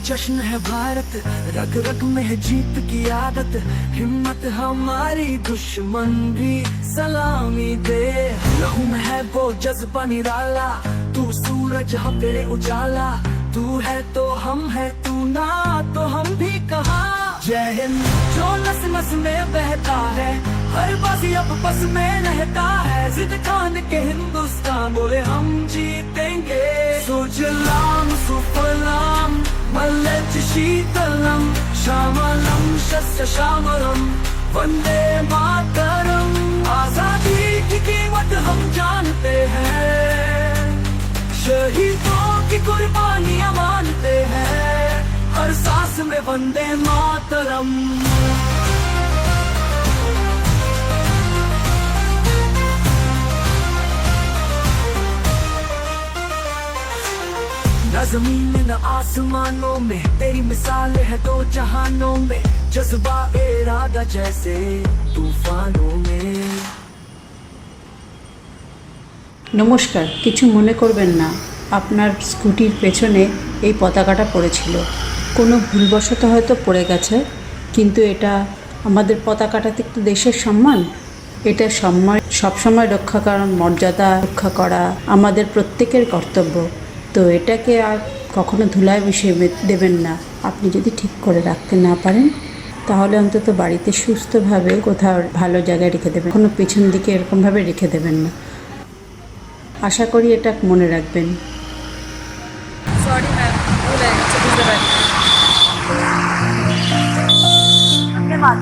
जश्न है भारत, रग रग में है जीत की आदत। हिम्मत हमारी दुश्मन भी सलामी दे। लहू में है वो जज्बा निराला, तू सूरज हम तेरे उजाला। तू है तो हम है, तू ना तो हम भी कहाँ। जय हिंद जो नस नस में बहता है, हर बाजी अब बस में रहता है। जिद खान के हिंदुस्तान बोले हम जीतेंगे। सुजलाम सुफलाम मलयज शीतलम, श्यामलम शस्य श्यामलम, वंदे मातरम। आजादी की कीमत हम जानते हैं, शहीदों की कुर्बानियां मानते हैं। हर सांस में वंदे मातरम। न जमीन न आसमानों में तेरी मिसाल है दो जहानों में। जज्बा इरादा जैसे तूफानों में। নমস্কার, কিছু মনে করবেন না, আপনার স্কুটির পেছনে এই পতাকাটা পড়েছিল। কোনো ভুলবশত হয়তো পড়ে গেছে, কিন্তু এটা আমাদের পতাকাটাতে একটু দেশের সম্মান। এটা সম্মান সবসময় রক্ষা করার, মর্যাদা রক্ষা করা আমাদের প্রত্যেকের কর্তব্য। তো এটাকে আর কখনো ধুলায় মিশিয়ে দেবেন না। আপনি যদি ঠিক করে রাখতে না পারেন, তাহলে অন্তত বাড়িতে সুস্থভাবে কোথাও ভালো জায়গায় রেখে দেবেন, কোনো পেছন দিকে এরকমভাবে রেখে দেবেন না। আশা করি এটা মনে রাখবেন। সরি ম্যাম, ভুল হয়ে গেছে, বুঝতে পারি। ধন্যবাদ।